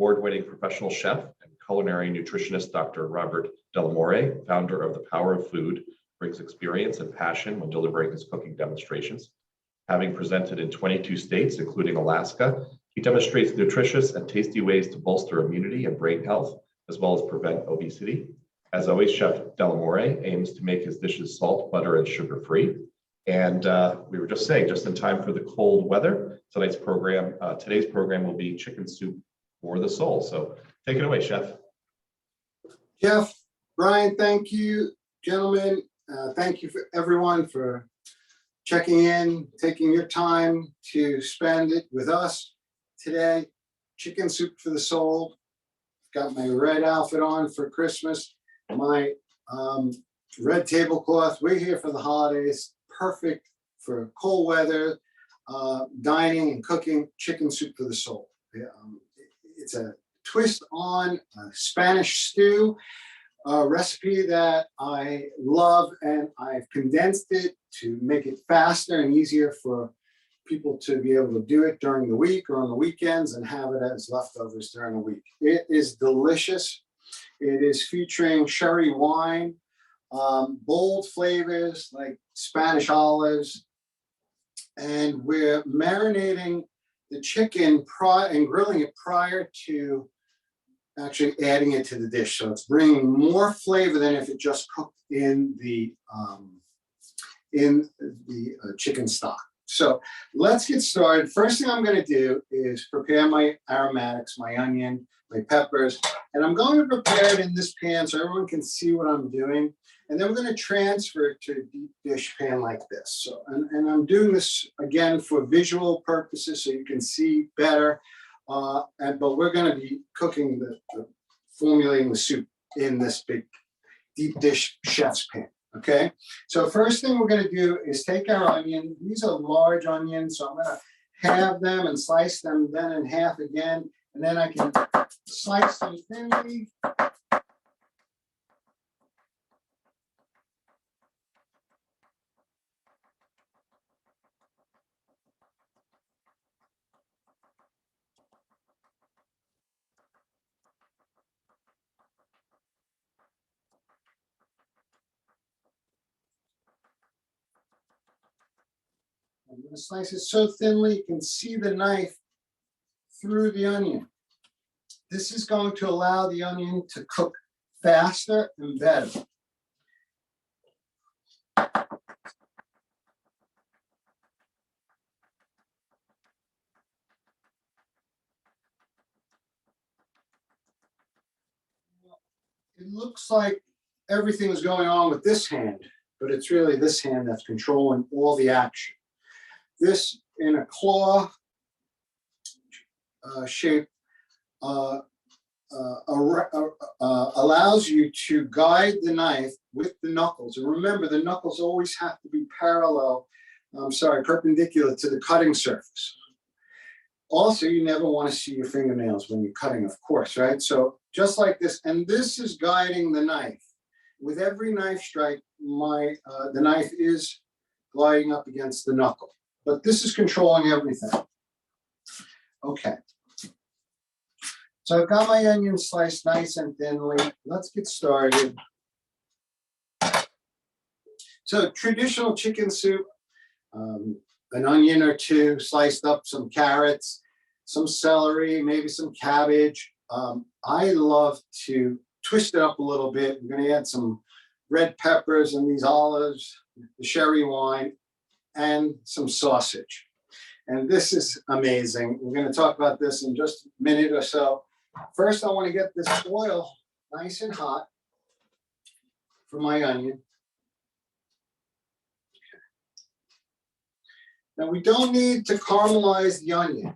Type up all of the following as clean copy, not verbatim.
award-winning professional chef and culinary nutritionist Dr. Robert Dell'Amore, founder of The Power of Food, brings experience and passion when delivering his cooking demonstrations. Having presented in 22 states, including Alaska, he demonstrates nutritious and tasty ways to bolster immunity and brain health, as well as prevent obesity. As always, Chef Dell'Amore aims to make his dishes salt, butter, and sugar-free. And we were just saying, just in time for the cold weather, today's program will be chicken soup for the soul. So take it away, Chef. Jeff, Brian, thank you, gentlemen. Thank you for everyone for checking in, taking your time to spend it with us today. Chicken soup for the soul. Got my red outfit on for Christmas. My red tablecloth. We're here for the holidays. Perfect for cold weather, dining and cooking. Chicken soup for the soul. It's a twist on a Spanish stew, a recipe that I love, and I've condensed it to make it faster and easier for people to be able to do it during the week or on the weekends and have it as leftovers during the week. It is delicious. It is featuring sherry wine, bold flavors like Spanish olives, and we're marinating the chicken and grilling it prior to actually adding it to the dish. So it's bringing more flavor than if it just cooked in the chicken stock. So let's get started. First thing I'm going to do is prepare my aromatics, my onion, my peppers, and I'm going to prepare it in this pan so everyone can see what I'm doing. And then we're going to transfer it to a deep dish pan like this. So, and I'm doing this again for visual purposes so you can see better. But we're going to be cooking formulating the soup in this big deep dish chef's pan. Okay. So first thing we're going to do is take our onion. These are large onions, so I'm going to halve them and slice them then in half again, and then I can slice them thinly. I'm going to slice it so thinly you can see the knife through the onion. This is going to allow the onion to cook faster and better. It looks like everything is going on with this hand, but it's really this hand that's controlling all the action. This in a claw shape allows you to guide the knife with the knuckles. And remember, the knuckles always have to be perpendicular to the cutting surface. Also, you never want to see your fingernails when you're cutting, of course, right? So just like this, and this is guiding the knife. With every knife strike, the knife is gliding up against the knuckle. But this is controlling everything. Okay. So I've got my onion sliced nice and thinly. Let's get started. So traditional chicken soup, an onion or two, sliced up some carrots, some celery, maybe some cabbage. I love to twist it up a little bit. We're going to add some red peppers and these olives, the sherry wine, and some sausage. And this is amazing. We're going to talk about this in just a minute or so. First, I want to get this oil nice and hot for my onion. Now, we don't need to caramelize the onion.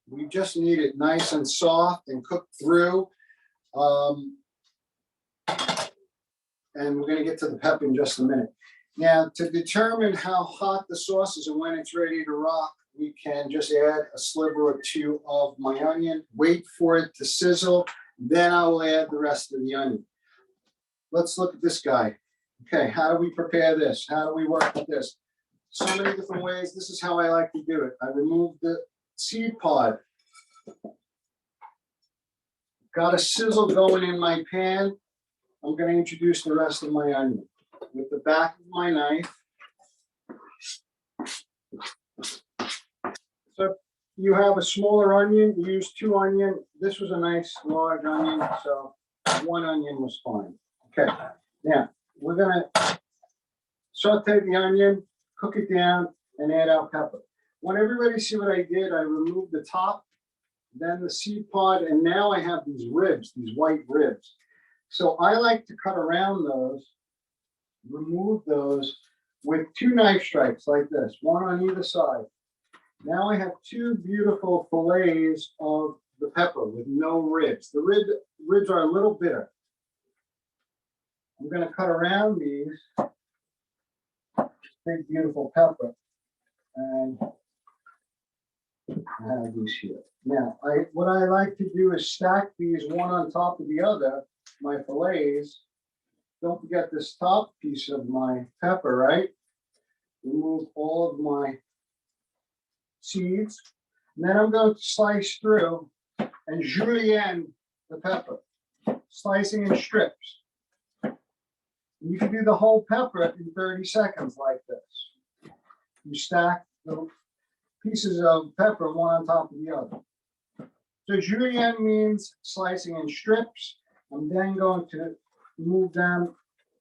We just need it nice and soft and cooked through. And we're going to get to the pepper in just a minute. Now, to determine how hot the sauce is and when it's ready to rock, we can just add a sliver or two of my onion, wait for it to sizzle, then I will add the rest of the onion. Let's look at this guy. Okay, how do we prepare this? How do we work with this? So many different ways. This is how I like to do it. I remove the seed pod. got a sizzle going in my pan. I'm going to introduce the rest of my onion with the back of my knife. So if you have a smaller onion, use 2 onions. This was a nice large onion, so 1 onion was fine. Okay, now we're going to saute the onion, cook it down, and add our pepper. Want everybody to see what I did? I removed the top, then the seed pod, and now I have these ribs, these white ribs. So I like to cut around those, remove those with 2 knife strikes like this, 1 on either side. Now I have 2 beautiful fillets of the pepper with no ribs. The ribs are a little bitter. I'm going to cut around these big beautiful pepper, and I have these here. Now, what I like to do is stack these one on top of the other, my fillets. Don't forget this top piece of my pepper, right? Remove all of my seeds. And then I'm going to slice through and julienne the pepper, slicing in strips. You can do the whole pepper in 30 seconds like this. You stack the pieces of pepper one on top of the other. So julienne means slicing in strips. I'm then going to move them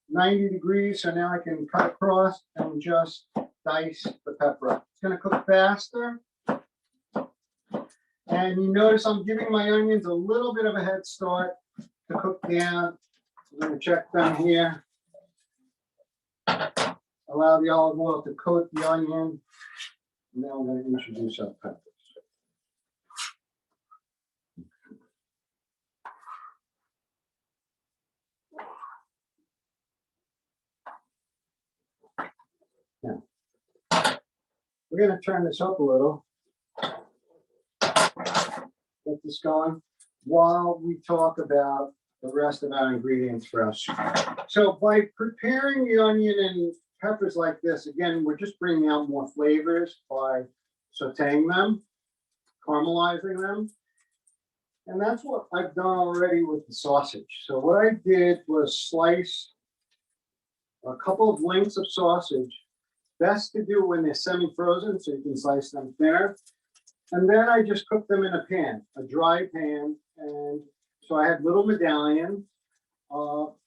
90 degrees, so now I can cut across and just dice the pepper up. It's going to cook faster. And you notice I'm giving my onions a little bit of a head start to cook down. I'm going to check them here. Allow the olive oil to coat the onion. And now I'm going to introduce our peppers. Now, we're going to turn this up a little. Get this going while we talk about the rest of our ingredients for our soup. So by preparing the onion and peppers like this, again, we're just bringing out more flavors by sauteing them, caramelizing them. And that's what I've done already with the sausage. So what I did was slice a couple of lengths of sausage. Best to do when they're semi-frozen, so you can slice them thinner. And then I just cooked them in a pan, a dry pan. And so I had little medallions.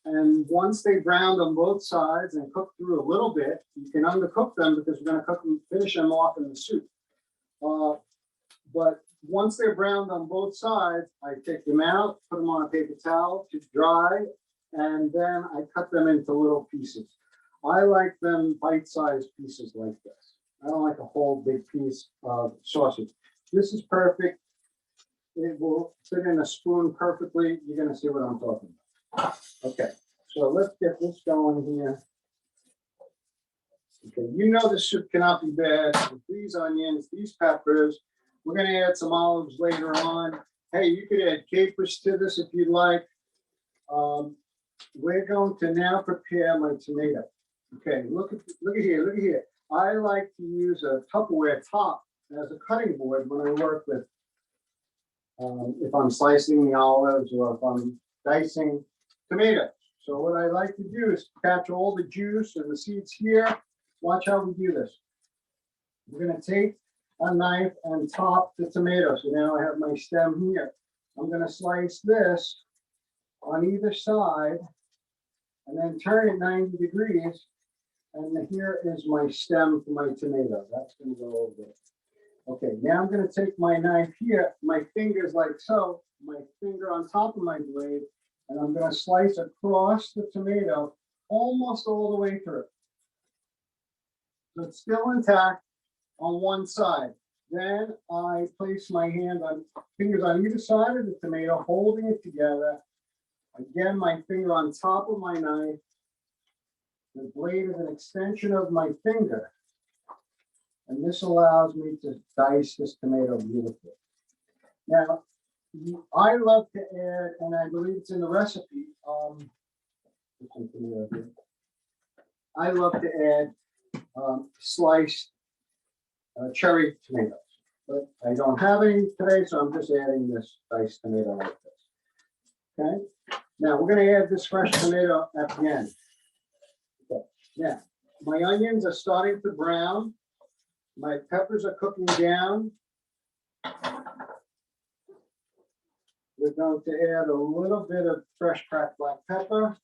And once they browned on both sides and cooked through a little bit, you can undercook them because we're going to cook them, finish them off in the soup. But once they're browned on both sides, I take them out, put them on a paper towel to dry, and then I cut them into little pieces. I like them bite-sized pieces like this. I don't like a whole big piece of sausage. This is perfect. It will fit in a spoon perfectly. You're going to see what I'm talking about. Okay, so let's get this going here. Okay, you know the soup cannot be bad with these onions, these peppers. We're going to add some olives later on. Hey, you could add capers to this if you'd like. We're going to now prepare my tomato. Okay, look at here. I like to use a Tupperware top as a cutting board when I work with, if I'm slicing the olives or if I'm dicing tomatoes. So what I like to do is catch all the juice and the seeds here. Watch how we do this. We're going to take a knife and top the tomato. So now I have my stem here. I'm going to slice this on either side and then turn it 90 degrees. And here is my stem for my tomato. That's going to go over there. Okay, now I'm going to take my knife here, my fingers like so, my finger on top of my blade, and I'm going to slice across the tomato almost all the way through. So it's still intact on one side. Then I place my fingers on either side of the tomato, holding it together. Again, my finger on top of my knife. The blade is an extension of my finger. And this allows me to dice this tomato beautifully. Now, I love to add, and I believe it's in the recipe, I love to add sliced cherry tomatoes. But I don't have any today, so I'm just adding this diced tomato like this. Okay, now we're gonna add this fresh tomato at the end. Okay. Now, my onions are starting to brown. My peppers are cooking down. We're going to add a little bit of fresh cracked black pepper.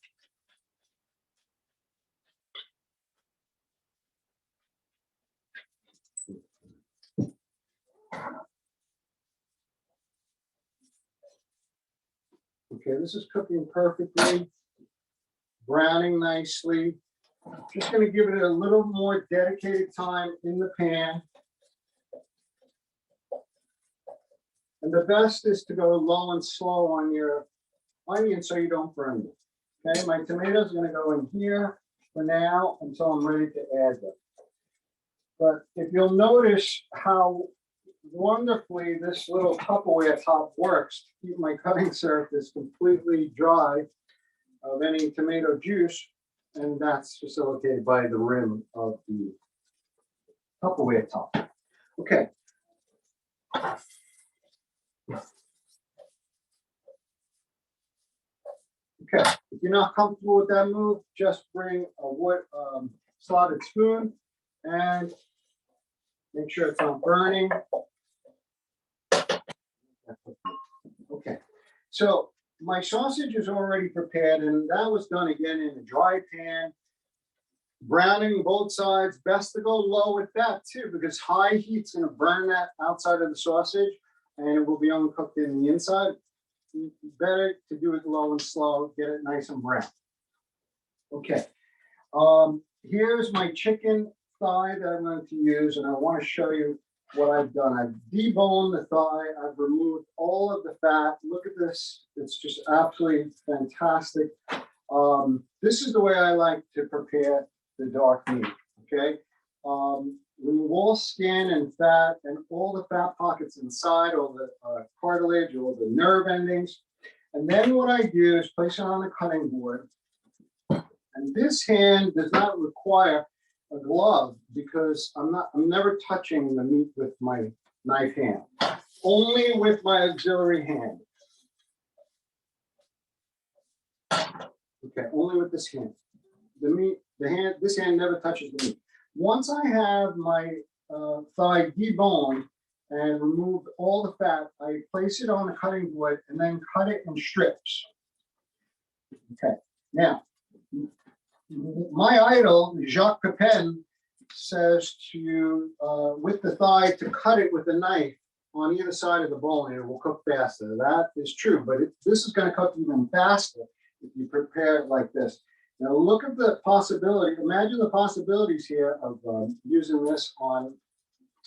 Okay, this is cooking perfectly, browning nicely. Just going to give it a little more dedicated time in the pan. And the best is to go low and slow on your onion so you don't burn them. Okay, my tomatoes are going to go in here for now until I'm ready to add them. But if you'll notice how wonderfully this little Tupperware top works to keep my cutting surface completely dry of any tomato juice, and that's facilitated by the rim of the Tupperware top. Okay. Okay, if you're not comfortable with that move, just bring a wood slotted spoon and make sure it's not burning. Okay, so my sausage is already prepared, and that was done again in a dry pan. Browning both sides, best to go low with that too, because high heat's gonna burn that outside of the sausage and it will be uncooked in the inside. Better to do it low and slow, get it nice and brown. Okay, here's my chicken thigh that I'm going to use, and I want to show you what I've done. I've deboned the thigh, I've removed all of the fat. Look at this, it's just absolutely fantastic. This is the way I like to prepare the dark meat, okay? Remove all skin and fat and all the fat pockets inside, all the cartilage, all the nerve endings. And then what I do is place it on the cutting board. And this hand does not require a glove because I'm never touching the meat with my knife hand, only with my auxiliary hand. Okay, only with this hand. This hand never touches the meat. Once I have my thigh deboned and removed all the fat, I place it on the cutting board and then cut it in strips. Okay, now, my idol, Jacques Pepin, says to, with the thigh, to cut it with a knife on either side of the bone and it will cook faster. That is true, but this is going to cook even faster if you prepare it like this. Now look at the possibility, imagine the possibilities here of using this on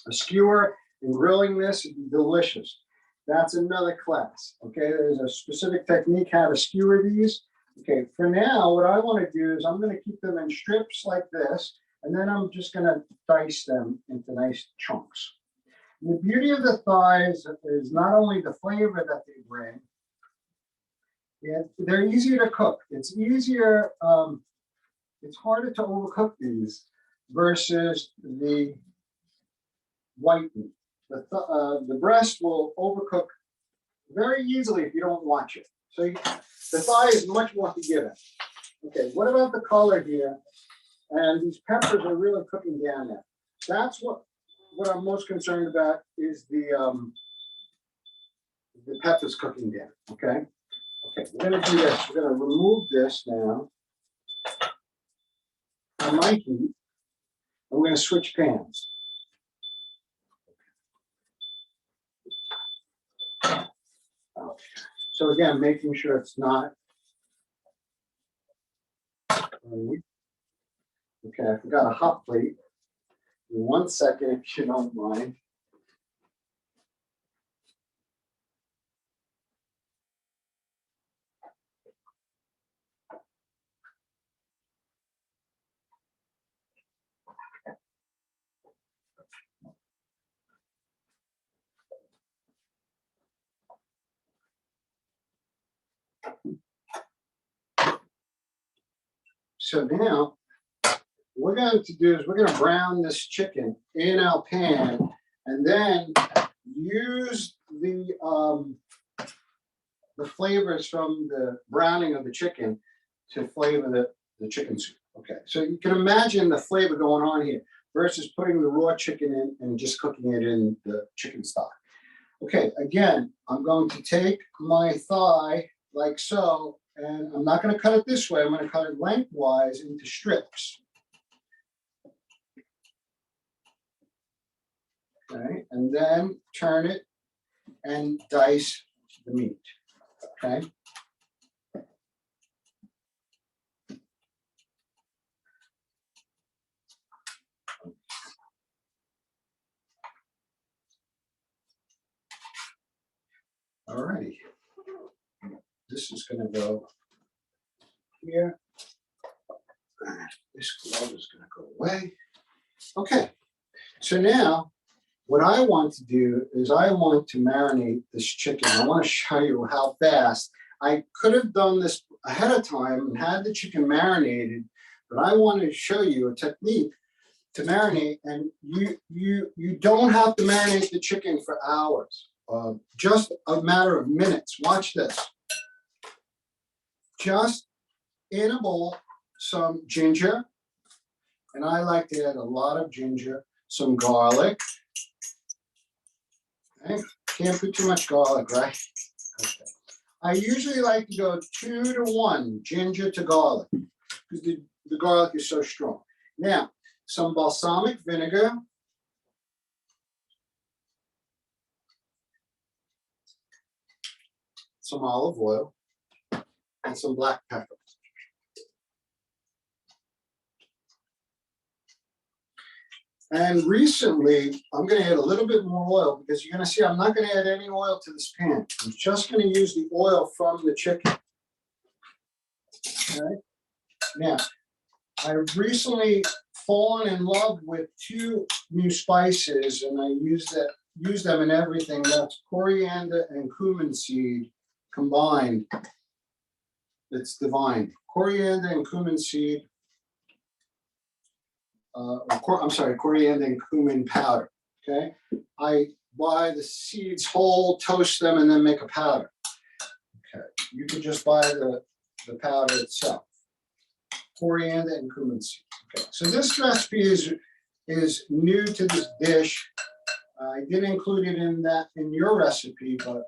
a skewer and grilling this would be delicious. That's another class, okay? There's a specific technique how to skewer these. Okay, for now, what I want to do is I'm going to keep them in strips like this, and then I'm just going to dice them into nice chunks. The beauty of the thighs is not only the flavor that they bring, they're easier to cook. It's easier, it's harder to overcook these versus the white meat. The breast will overcook very easily if you don't watch it. So the thigh is much more forgiving. Okay, what about the color here? And these peppers are really cooking down there. That's what I'm most concerned about is the peppers cooking down, okay? Okay, we're gonna do this. We're gonna remove this now from my heat, and we're gonna switch pans. Okay. So again, making sure it's not. Okay, I forgot a hot plate. In 1 second, if you don't mind. So now, what we're going to do is we're going to brown this chicken in our pan and then use the the flavors from the browning of the chicken to flavor the chicken soup. Okay, so you can imagine the flavor going on here versus putting the raw chicken in and just cooking it in the chicken stock. Okay, again, I'm going to take my thigh like so, and I'm not going to cut it this way. I'm going to cut it lengthwise into strips. Okay, and then turn it and dice the meat. Okay. All righty. This is going to go here. This glove is going to go away. Okay. So now what I want to do is I want to marinate this chicken. I want to show you how fast. I could have done this ahead of time and had the chicken marinated, but I want to show you a technique to marinate, and you don't have to marinate the chicken for hours. Just a matter of minutes. Watch this. Just in a bowl, some ginger, and I like to add a lot of ginger, some garlic. Okay. Can't put too much garlic, right? Okay. I usually like to go 2 to 1 ginger to garlic because the garlic is so strong. Now, some balsamic vinegar. Some olive oil, and some black pepper. And recently, I'm going to add a little bit more oil because you're going to see I'm not going to add any oil to this pan. I'm just going to use the oil from the chicken. Okay. Now, I've recently fallen in love with 2 new spices, and I use them in everything. That's coriander and cumin seed combined. It's divine. Coriander and cumin seed. Coriander and cumin powder. Okay, I buy the seeds whole, toast them, and then make a powder. Okay, you can just buy the powder itself. Coriander and cumin seed. Okay, so this recipe is new to this dish. I did include it in your recipe, but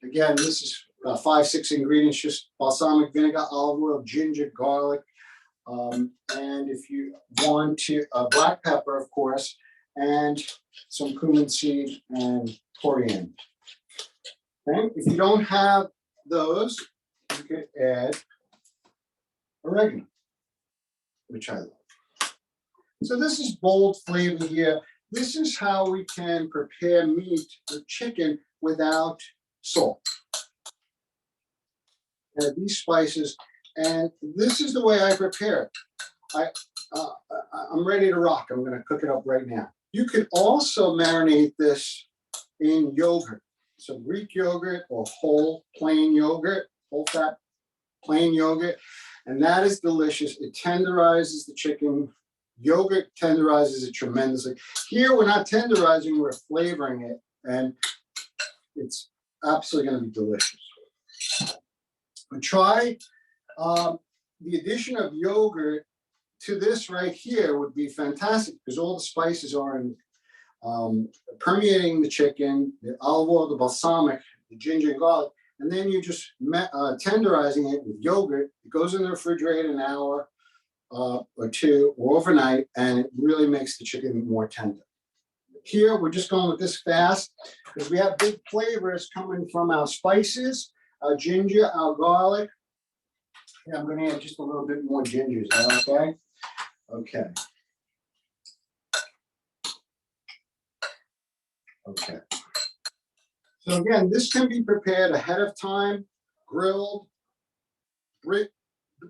again, this is 5-6 ingredients: just balsamic vinegar, olive oil, ginger, garlic. And if you want to, black pepper, of course, and some cumin seed and coriander. Okay? If you don't have those, you can add oregano, which I love. So this is bold flavor here. This is how we can prepare meat or chicken without salt. Add these spices. And this is the way I prepare it. I'm ready to rock. I'm going to cook it up right now. You could also marinate this in yogurt. So Greek yogurt or whole plain yogurt, whole fat plain yogurt. And that is delicious. It tenderizes the chicken. Yogurt tenderizes it tremendously. Here, we're not tenderizing, we're flavoring it. And it's absolutely going to be delicious. But try the addition of yogurt to this right here would be fantastic because all the spices are permeating the chicken, the olive oil, the balsamic, the ginger and garlic, and then you just tenderizing it with yogurt. It goes in the refrigerator an hour or 2 or overnight, and it really makes the chicken more tender. Here, we're just going with this fast because we have big flavors coming from our spices, our ginger, our garlic. Yeah, I'm going to add just a little bit more ginger. Is that okay? Okay. Okay. So again, this can be prepared ahead of time, grilled,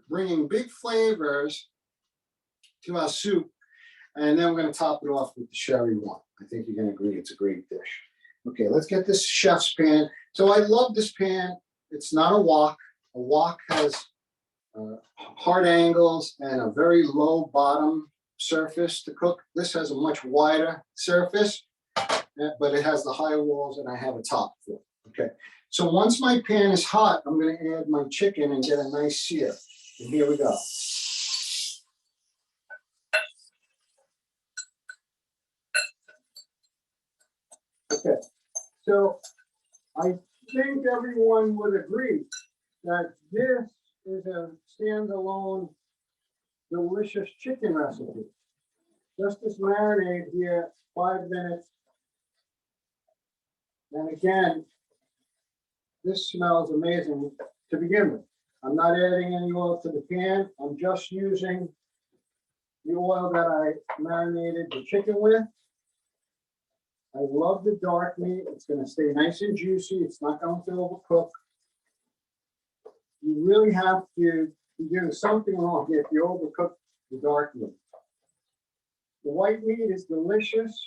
bringing big flavors to our soup, and then we're going to top it off with the sherry wine. I think you're going to agree it's a great dish. Okay, let's get this chef's pan. So I love this pan. It's not a wok. A wok has hard angles and a very low bottom surface to cook. This has a much wider surface, but it has the higher walls, and I have a top for it. Okay, So once my pan is hot, I'm going to add my chicken and get a nice sear. And here we go. Okay, so I think everyone would agree that this is a standalone delicious chicken recipe. Just this marinade here, 5 minutes. And again, this smells amazing to begin with. I'm not adding any oil to the pan. I'm just using the oil that I marinated the chicken with. I love the dark meat. It's going to stay nice and juicy. It's not going to overcook. You really have to be doing something wrong if you overcook the dark meat. The white meat is delicious.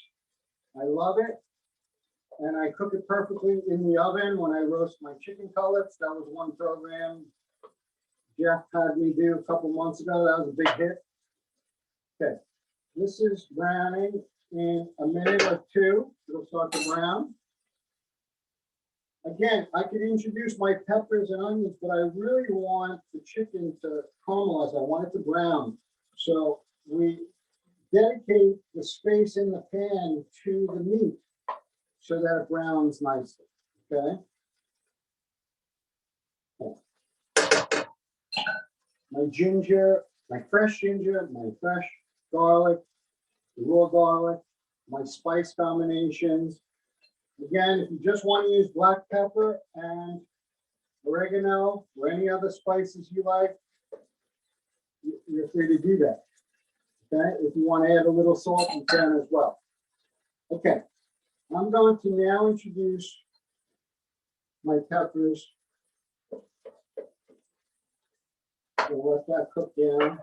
I love it. And I cook it perfectly in the oven when I roast my chicken cutlets. That was one program Jeff had me do a couple months ago. That was a big hit. Okay, this is browning in a minute or two. It'll start to brown. Again, I could introduce my peppers and onions, but I really want the chicken to caramelize. I want it to brown. So we dedicate the space in the pan to the meat so that it browns nicely, okay? My ginger, my fresh ginger, my fresh garlic, the raw garlic, my spice combinations. Again, if you just want to use black pepper and oregano or any other spices you like, you're free to do that. Okay, if you want to add a little salt, you can as well. Okay, I'm going to now introduce my peppers. We'll let that cook down.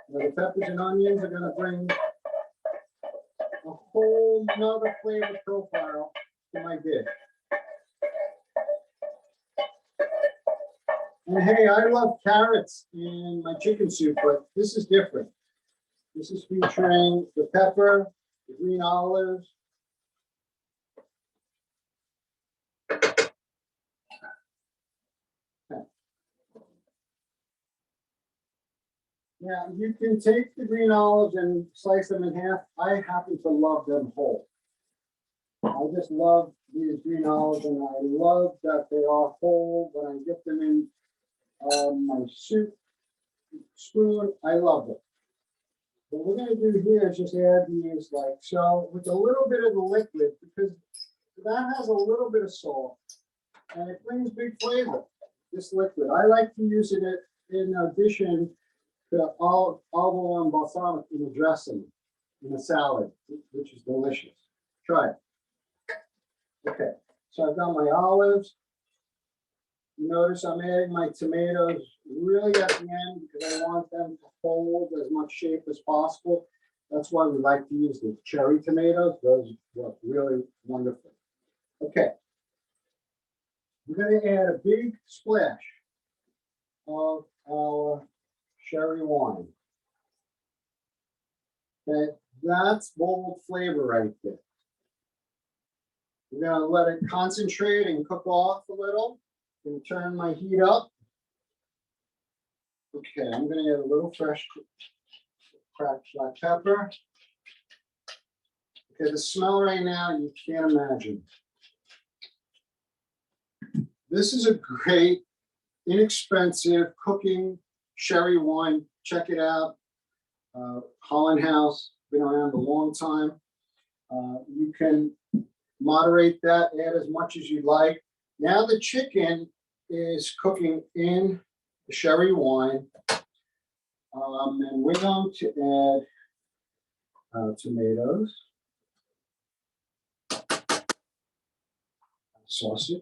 Now the peppers and onions are going to bring a whole nother flavor profile to my dish. And hey, I love carrots in my chicken soup, but this is different. This is featuring the pepper, the green olives. Now, you can take the green olives and slice them in half. I happen to love them whole. I just love these green olives, and I love that they are whole when I get them in my soup spoon. I love it. What we're going to do here is just add these like so with a little bit of the liquid, because that has a little bit of salt and it brings big flavor, this liquid. I like to use it in addition to olive oil and balsamic in a dressing, in a salad, which is delicious. Try it. Okay, so I've got my olives. You notice I'm adding my tomatoes really at the end because I want them to hold as much shape as possible. That's why we like to use the cherry tomatoes. Those work really wonderful. Okay, we're going to add a big splash of our sherry wine. Okay, that's bold flavor right there. We're going to let it concentrate and cook off a little. I'm going to turn my heat up. Okay, I'm going to add a little fresh cracked black pepper. Okay, the smell right now, you can't imagine. This is a great, inexpensive cooking sherry wine. Check it out. Holland House, been around a long time. You can moderate that, add as much as you like. Now the chicken is cooking in the sherry wine. And we're going to add tomatoes, sausage,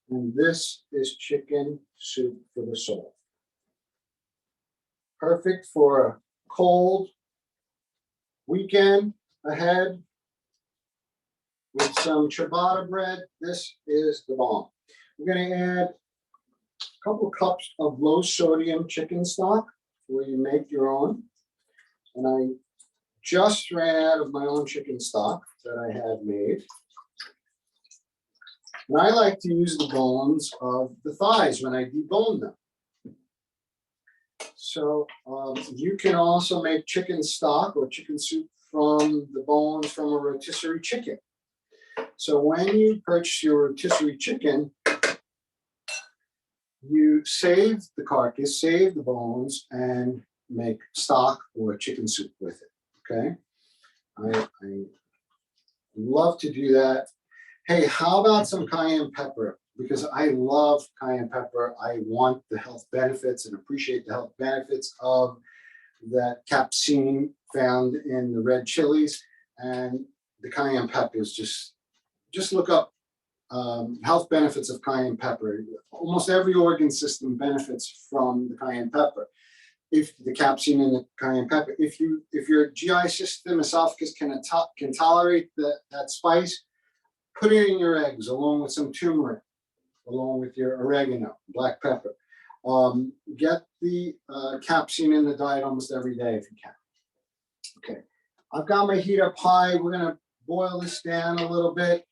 and this is chicken soup for the soul. Perfect for a cold weekend ahead with some ciabatta bread. This is the bomb. We're going to add a couple cups of low sodium chicken stock where you make your own. And I just ran out of my own chicken stock that I had made. And I like to use the bones of the thighs when I debone them. So you can also make chicken stock or chicken soup from the bones from a rotisserie chicken. So when you purchase your rotisserie chicken, you save the carcass, save the bones, and make stock or chicken soup with it, okay? I love to do that. Hey, how about some cayenne pepper? Because I love cayenne pepper. I want the health benefits and appreciate the health benefits of that capsaicin found in the red chilies. And the cayenne peppers, just look up health benefits of cayenne pepper. Almost every organ system benefits from the cayenne pepper. If the capsaicin in the cayenne pepper, if your GI system, esophagus can tolerate that spice, put it in your eggs along with some turmeric, along with your oregano, black pepper. Get the capsaicin in the diet almost every day if you can. Okay, I've got my heat up high. We're gonna boil this down a little bit,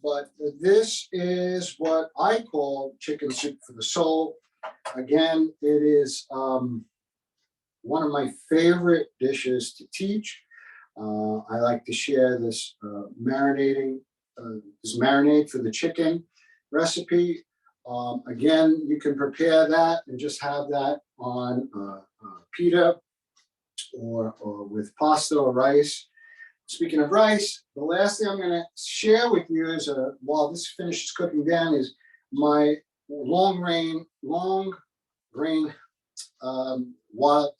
but this is what I call chicken soup for the soul. Again, it is one of my favorite dishes to teach. I like to share this marinade for the chicken recipe. Again, you can prepare that and just have that on pita or with pasta or rice. Speaking of rice, the last thing I'm going to share with you is, while this finishes cooking down, is my long grain wild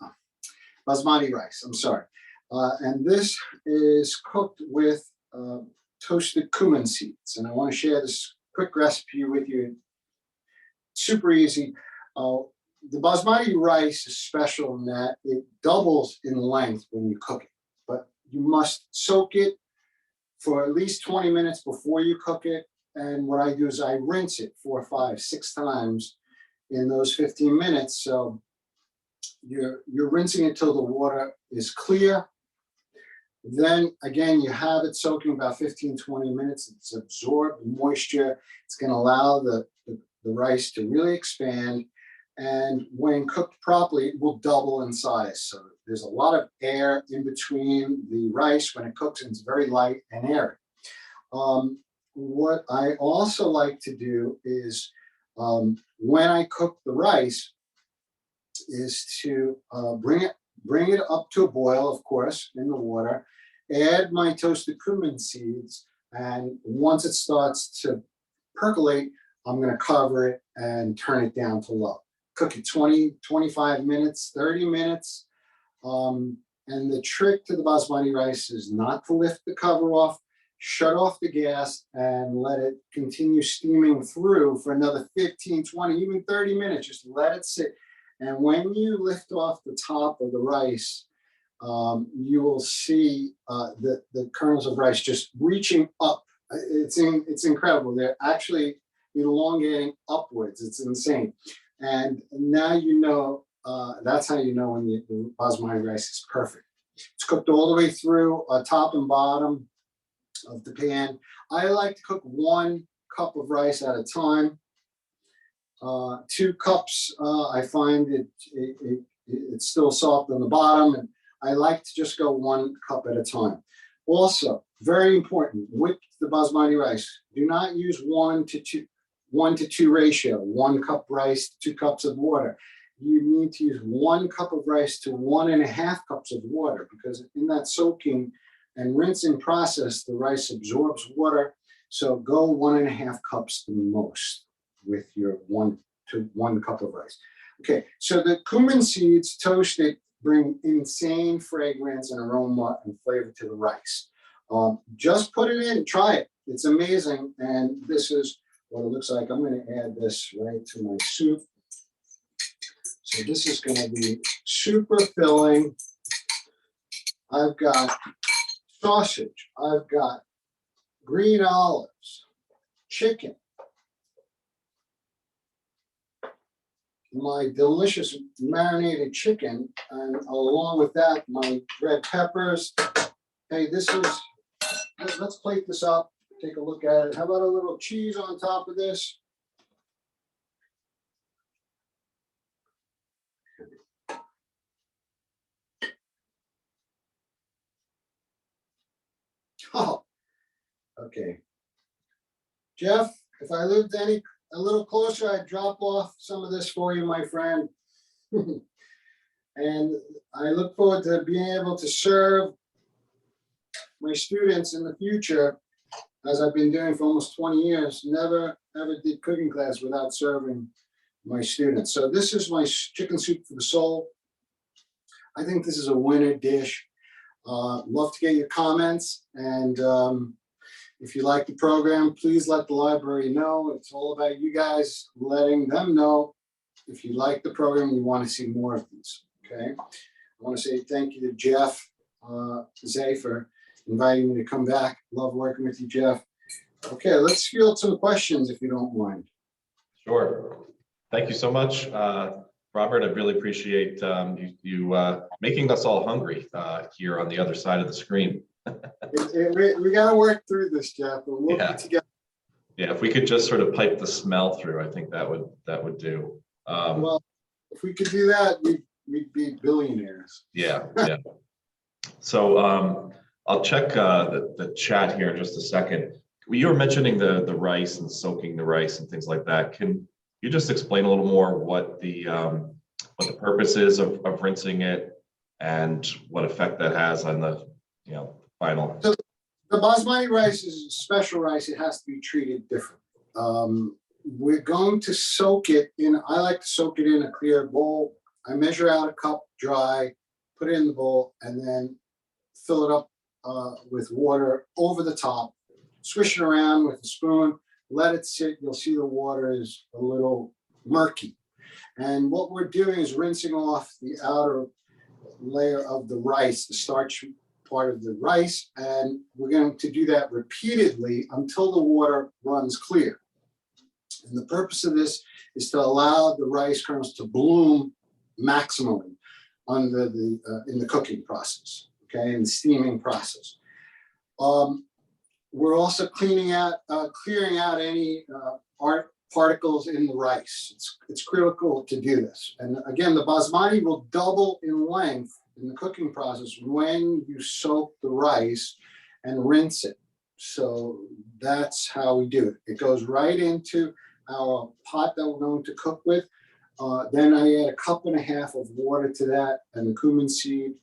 Basmati rice. I'm sorry. And this is cooked with toasted cumin seeds. And I want to share this quick recipe with you. Super easy. The Basmati rice is special in that it doubles in length when you cook it. But you must soak it for at least 20 minutes before you cook it. And what I do is I rinse it 4, 5, 6 times in those 15 minutes. So you're rinsing it till the water is clear. Then again, you have it soaking about 15, 20 minutes. It's absorbed moisture. It's going to allow the rice to really expand. And when cooked properly, it will double in size. So there's a lot of air in between the rice when it cooks, and it's very light and airy. What I also like to do is, when I cook the rice, is to bring it up to a boil, of course, in the water, add my toasted cumin seeds, and once it starts to percolate, I'm going to cover it and turn it down to low. Cook it 20, 25 minutes, 30 minutes. And the trick to the Basmati rice is not to lift the cover off, shut off the gas, and let it continue steaming through for another 15, 20, even 30 minutes. Just let it sit. And when you lift off the top of the rice, you will see the kernels of rice just reaching up. It's incredible. They're actually elongating upwards. It's insane. And now you know, that's how you know when the Basmati rice is perfect. It's cooked all the way through, top and bottom of the pan. I like to cook 1 cup of rice at a time. 2 cups, I find it's still soft on the bottom, and I like to just go 1 cup at a time. Also, very important with the Basmati rice, do not use 1 to 2 ratio, 1 cup rice, 2 cups of water. You need to use 1 cup of rice to 1.5 cups of water, because in that soaking and rinsing process, the rice absorbs water. So go 1.5 cups the most with your 1 to 1 cup of rice. Okay, so the cumin seeds toasted bring insane fragrance and aroma and flavor to the rice. Just put it in, try it. It's amazing. And this is what it looks like. I'm going to add this right to my soup. So this is going to be super filling. I've got sausage. I've got green olives, chicken, my delicious marinated chicken, and along with that, my red peppers. Hey, this is, let's plate this up, take a look at it. How about a little cheese on top of this? Oh, okay. Jeff, if I lived a little closer, I'd drop off some of this for you, my friend. And I look forward to being able to serve my students in the future, as I've been doing for almost 20 years. Never ever did cooking class without serving my students. So this is my chicken soup for the soul. I think this is a winner dish. Love to get your comments, and if you like the program, please let the library know. It's all about you guys letting them know if you like the program, you want to see more of these. Okay. I want to say thank you to Jeff Zay for inviting me to come back. Love working with you, Jeff. Okay, let's field some questions if you don't mind. Sure. Thank you so much, Robert. I really appreciate you making us all hungry here on the other side of the screen. We got to work through this, Jeff, and we'll be together. Yeah, if we could just sort of pipe the smell through, I think that would do. Well, if we could do that, we'd be billionaires. Yeah, yeah. So I'll check the chat here in just a second. You were mentioning the rice and soaking the rice and things like that. Can you just explain a little more what the purpose is of rinsing it and what effect that has on the final? So the basmati rice is a special rice. It has to be treated different. We're going to soak it in. I like to soak it in a clear bowl. I measure out a cup dry, put it in the bowl, and then fill it up with water over the top. Swish it around with a spoon, let it sit. You'll see the water is a little murky. And what we're doing is rinsing off the outer layer of the rice, the starch part of the rice. And we're going to do that repeatedly until the water runs clear. And the purpose of this is to allow the rice kernels to bloom maximally in the cooking process, okay, in the steaming process. We're also clearing out any particles in the rice. It's critical to do this. And again, the basmati will double in length in the cooking process when you soak the rice and rinse it. So that's how we do it. It goes right into our pot that we're going to cook with. Then I add 1.5 cups of water to that and the cumin seed,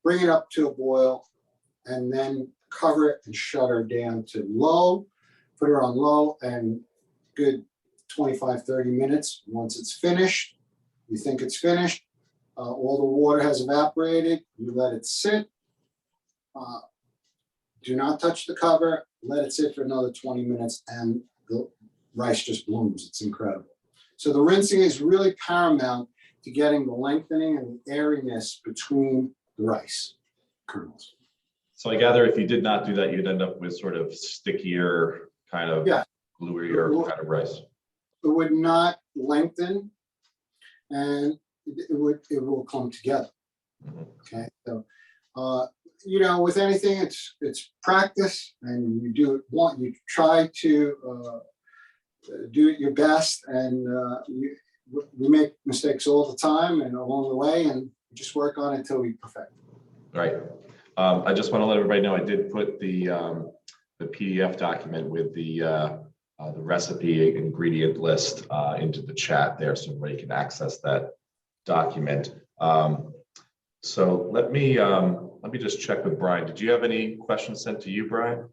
bring it up to a boil, and then cover it and shut her down to low, put her on low, and good 25-30 minutes. Once it's finished, you think it's finished, all the water has evaporated, you let it sit. Do not touch the cover, let it sit for another 20 minutes, and the rice just blooms. It's incredible. So the rinsing is really paramount to getting the lengthening and the airiness between the rice kernels. So I gather if you did not do that, you'd end up with sort of stickier, kind of gluier kind of rice. It would not lengthen, and it will come together. Okay, so with anything, it's practice, and you try to do it your best, and we make mistakes all the time and along the way, and just work on it until we perfect it. Right. I just want to let everybody know I did put the PDF document with the recipe ingredient list into the chat there, so everybody can access that document. So let me just check with Brian. Did you have any questions sent to you, Brian?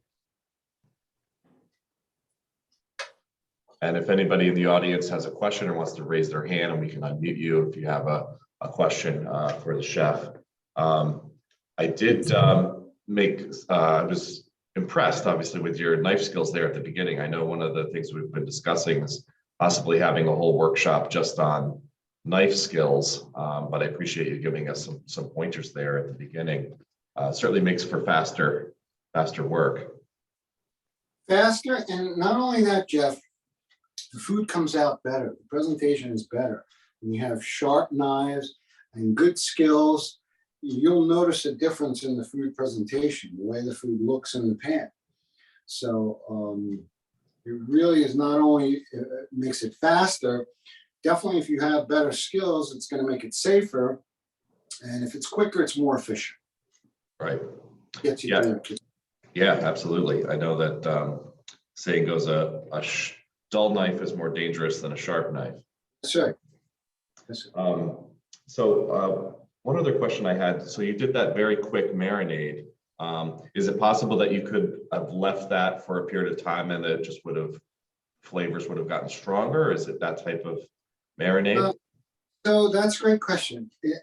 And if anybody in the audience has a question or wants to raise their hand, and we can unmute you if you have a question for the chef. I did I was impressed, obviously, with your knife skills there at the beginning. I know one of the things we've been discussing is possibly having a whole workshop just on knife skills, but I appreciate you giving us some pointers there at the beginning. Certainly makes for faster work. Faster, and not only that, Jeff, the food comes out better. The presentation is better. and you have sharp knives and good skills, you'll notice a difference in the food presentation, the way the food looks in the pan. So it really is not only makes it faster, definitely if you have better skills, it's going to make it safer. And if it's quicker, it's more efficient. Right. Gets you Yeah. to the kitchen. Yeah, absolutely. I know that saying goes, dull knife is more dangerous than a sharp knife. That's right. That's right. One other question I had, so you did that very quick marinade. Is it possible that you could have left that for a period of time and it just flavors would have gotten stronger? Is it that type of marinade? So that's a great question. It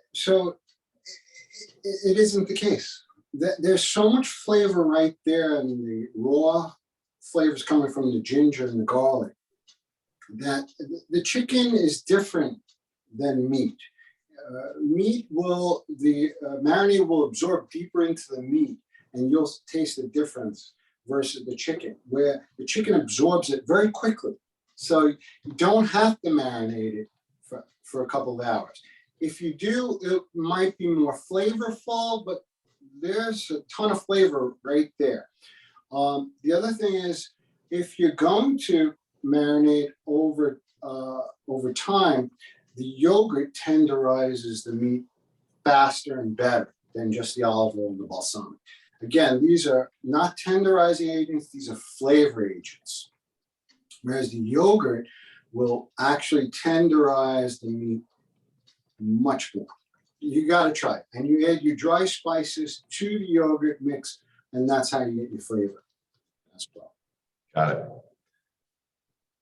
isn't the case. There's so much flavor right there in the raw flavors coming from the ginger and the garlic that the chicken is different than meat. The marinade will absorb deeper into the meat and you'll taste the difference versus the chicken, where the chicken absorbs it very quickly. So you don't have to marinate it for a couple of hours. If you do, it might be more flavorful, but there's a ton of flavor right there. The other thing is, if you're going to marinate over time, the yogurt tenderizes the meat faster and better than just the olive oil and the balsamic. Again, these are not tenderizing agents, these are flavor agents. Whereas the yogurt will actually tenderize the meat much more. You got to try it. And you add your dry spices to the yogurt mix, and that's how you get your flavor as well. Got it.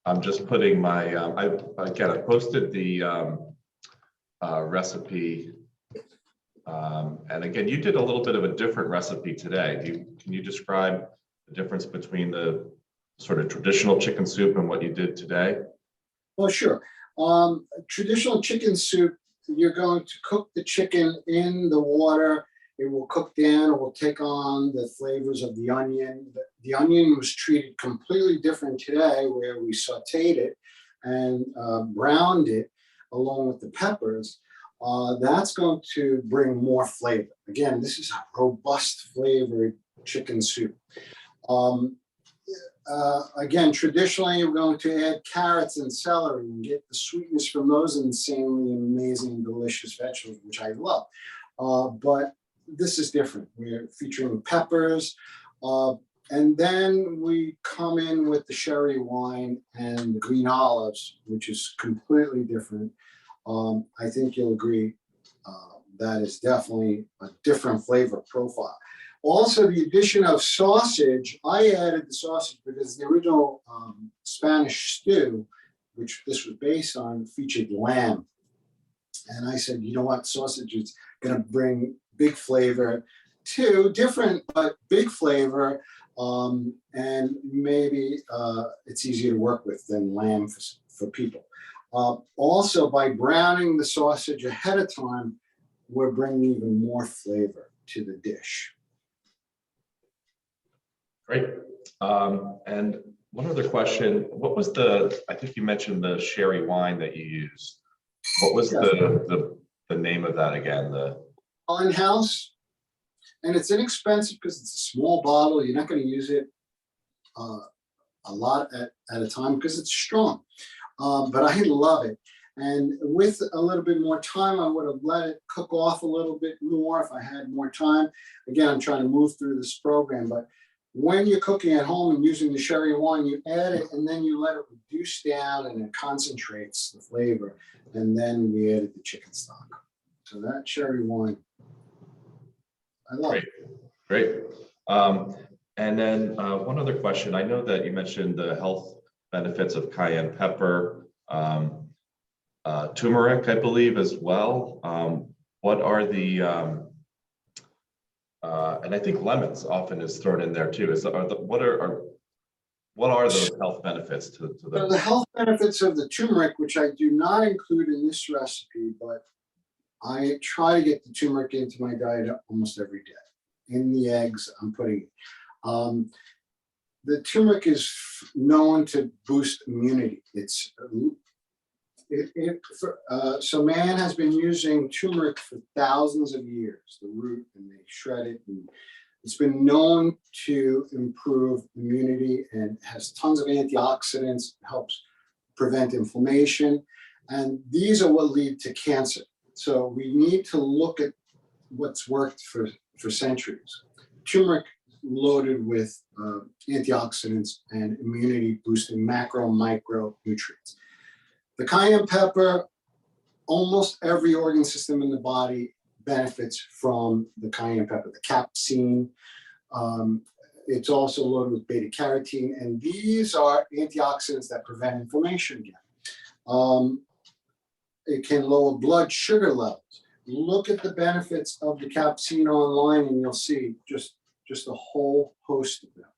I'm just putting my, I posted the recipe. And again, you did a little bit of a different recipe today. Can you describe the difference between the sort of traditional chicken soup and what you did today? Well, sure. Traditional chicken soup, you're going to cook the chicken in the water. It will cook down. It will take on the flavors of the onion. The onion was treated completely different today, where we sauteed it and browned it along with the peppers. That's going to bring more flavor. Again, this is a robust flavored chicken soup. Again, traditionally, we're going to add carrots and celery and get the sweetness from those insanely amazing, delicious vegetables, which I love. But this is different. We're featuring peppers. And then we come in with the sherry wine and the green olives, which is completely different. I think you'll agree that is definitely a different flavor profile. Also, the addition of sausage, I added the sausage because the original Spanish stew, which this was based on, featured lamb. And I said, you know what, sausage is going to bring big flavor to different, but big flavor. And maybe it's easier to work with than lamb for people. Also, by browning the sausage ahead of time, we're bringing even more flavor to the dish. Great. And one other question, what was I think you mentioned the sherry wine that you used. What was the name of that again? The Holland House. And it's inexpensive because it's a small bottle. You're not going to use it a lot at a time because it's strong. But I love it. And with a little bit more time, I would have let it cook off a little bit more if I had more time. Again, I'm trying to move through this program, but when you're cooking at home and using the sherry wine, you add it and then you let it reduce down and it concentrates the flavor. And then we added the chicken stock. So that sherry wine, I love it. Great. And then one other question. I know that you mentioned the health benefits of cayenne pepper, turmeric, I believe, as well. What are the and I think lemons often is thrown in there too. What are those health benefits to So those? the health benefits of the turmeric, which I do not include in this recipe, but I try to get the turmeric into my diet almost every day. In the eggs, I'm putting it. The turmeric is known to boost immunity. It's So man has been using turmeric for thousands of years, the root, and they shred it. And it's been known to improve immunity and has tons of antioxidants, helps prevent inflammation. And these are what lead to cancer. So we need to look at what's worked for centuries. Turmeric loaded with antioxidants and immunity boosting macro and micro nutrients. The cayenne pepper, almost every organ system in the body benefits from the cayenne pepper, the capsaicin. It's also loaded with beta carotene, and these are antioxidants that prevent inflammation again. It can lower blood sugar levels. Look at the benefits of the capsaicin online, and you'll see just a whole host of them.